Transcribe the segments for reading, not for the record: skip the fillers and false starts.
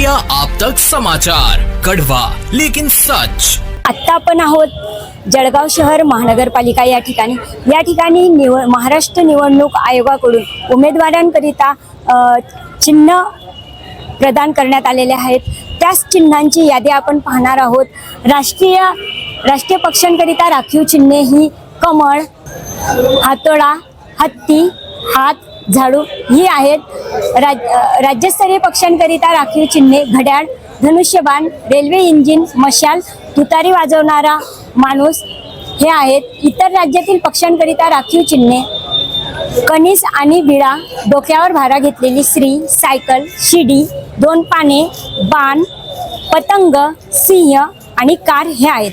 India आप तक समाचार, कड़वा लेकिन सच। आत्ता आपण आहोत जळगाव शहर महानगरपालिका या ठिकाणी महाराष्ट्र निवडणूक आयोगाकडून उमेदवारांकरिता चिन्ह प्रदान करण्यात आलेले आहेत। त्याच चिन्हांची यादी आपण पाहणार आहोत। राष्ट्रीय पक्षांकरिता राखीव चिन्हे ही कमळ, हातोडा, हत्ती, हात, झाडू ही आहेत। राज्यस्तरीय पक्षांकरिता राखीव चिन्हे घड्याळ, धनुष्यबाण, रेल्वे इंजिन, मशाल, तुतारी वाजवणारा माणूस हे आहेत। इतर राज्यातील पक्षांकरिता राखीव चिन्हे कणीस आणि विडा, डोक्यावर भारा घेतलेली स्त्री, सायकल, शिडी, दोन पाने, बाण, पतंग, सिंह आणि कार हे आहेत।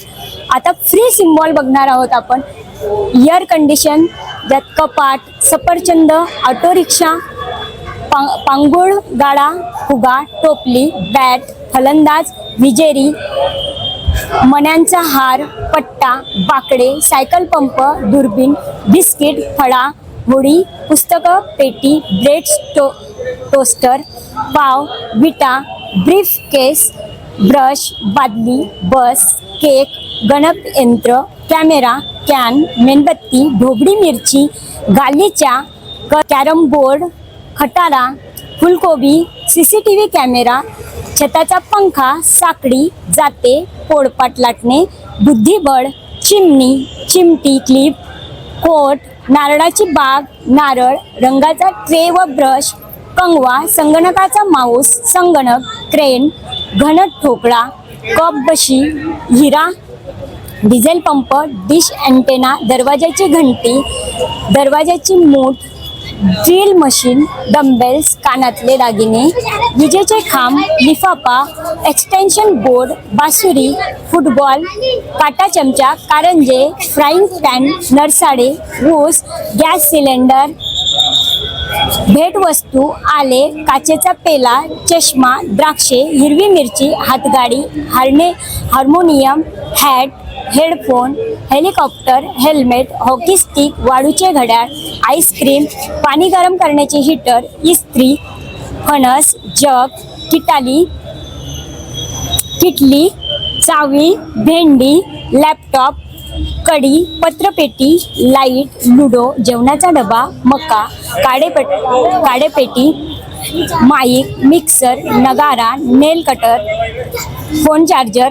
आता फ्री सिम्बॉल बघणार आहोत आपण। एअर कंडिशन, ज्यात कपाट, सफरचंद, ऑटो रिक्षा, पांगुळ गाडा, फुगा, टोपली, बॅट, फलंदाज, विजेरी, मण्यांचा हार, पट्टा, बाकडे, सायकल पंप, दुर्बीण, बिस्किट, फळा, होडी, पुस्तकं, पेटी, ब्रेड टोस्टर, पाव, विटा, ब्रीफ केस, ब्रश, बादली, बस, केक, गणक यंत्र, कॅमेरा, कॅन, मेणबत्ती, ढोबळी मिरची, गालीचा, कॅरम बोर्ड, खटारा, फुलकोबी, CCTV कॅमेरा, छताचा पंखा, साखळी, जाते, पोळपाट लाटणे, बुद्धिबळ, चिमणी, चिमटी, क्लिप, कोट, नारळाची बाग, नारळ, रंगाचा ट्रे व ब्रश, कंगवा, संगणकाचा माऊस, संगणक, क्रेन, घन ठोकळा, कप बशी, हिरा, डिझेल पंप, डिश अँटेना, दरवाजाची घंटी, दरवाजाची मूठ, ड्रिल मशीन, डंबेल्स, कानातले दागिने, विजेचे खांब, लिफाफा, एक्सटेन्शन बोर्ड, बासुरी, फुटबॉल, काटा चमचा, कारंजे, फ्राईंग पॅन, नरसाडे, ऊस, गॅस सिलेंडर, भेटवस्तू, आले, काचेचा पेला, चष्मा, द्राक्षे, हिरवी मिरची, हातगाडी, harmonium, hat, headphone, helicopter, helmet, hockey stick, वाळूचे घड्याळ, आईस्क्रीम, पाणी गरम करण्याचे हीटर, इस्त्री, फणस, जग, किटली, चावी, भेंडी, लॅपटॉप, कडी, पत्रपेटी, लाईट, लुडो, जेवणाचा डबा, मका, काडेपेटी, माईक, मिक्सर, नगारा, नेल कटर, फोन चार्जर,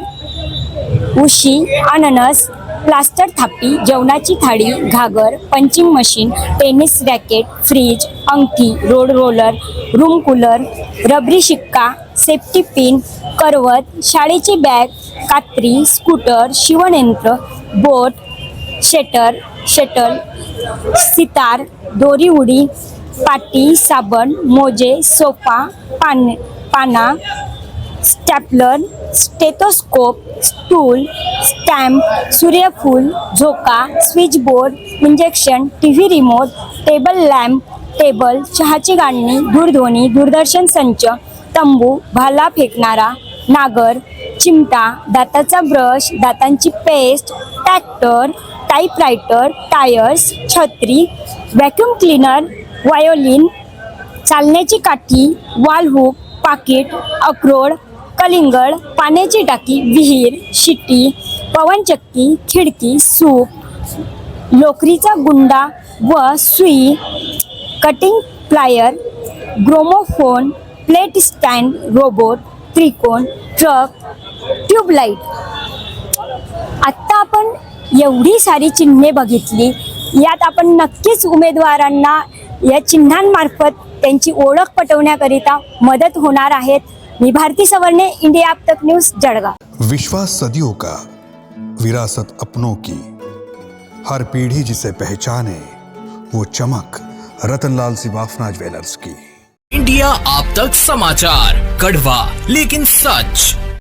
उशी, अननस, प्लास्टर थापी, जेवणाची थाळी, घागर, punching machine, tennis racket, fridge, अंगठी, रोड रोलर, रूम कूलर, रबरी शिक्का, सेफ्टी पिन, करवत, शाळेची बॅग, कात्री, स्कूटर, शिवणयंत्र, बोट, शटल, सितार, दोरी उडी, पाटी, साबण, मोजे, सोफा, पाना, स्टॅपलर, स्टेथोस्कोप, स्टूल, स्टॅम्प, सूर्यफूल, झोका, switchboard, injection, TV remote, table lamp, table, चहाची गाळणी, दूरध्वनी, दूरदर्शन संच, तंबू, भाला फेकणारा, नागर, चिमटा, दाताचा ब्रश, दातांची पेस्ट, ट्रॅक्टर, टाईपरायटर, टायर्स, छत्री, व्हॅक्यूम क्लीनर, वायोलिन, चालण्याची काठी, वालहूक, पाकिट, अक्रोड, कलिंगड, पाण्याची टाकी, विहीर, शिटी, पवनचक्की, खिडकी, सूप, लोकरीचा गुंडा व सुई, cutting plier, gramophone, plate stand, robot, त्रिकोण, ट्रक, ट्यूबलाईट। आत्ता आपण एवढी सारी चिन्हे बघितली। यात आपण नक्कीच उमेदवारांना या चिन्हांमार्फत त्यांची ओळख पटवण्याकरिता मदत होणार आहेत। मी भारती सवर्णे, इंडिया आप तक न्यूज़, जळगाव। विश्वास सदियों का, विरासत अपनों की, हर पीढ़ी जिसे पहचाने, वो चमक रतनलाल सिबाफना ज्वेलर्स की। इंडिया आप तक समाचार, कड़वा लेकिन सच।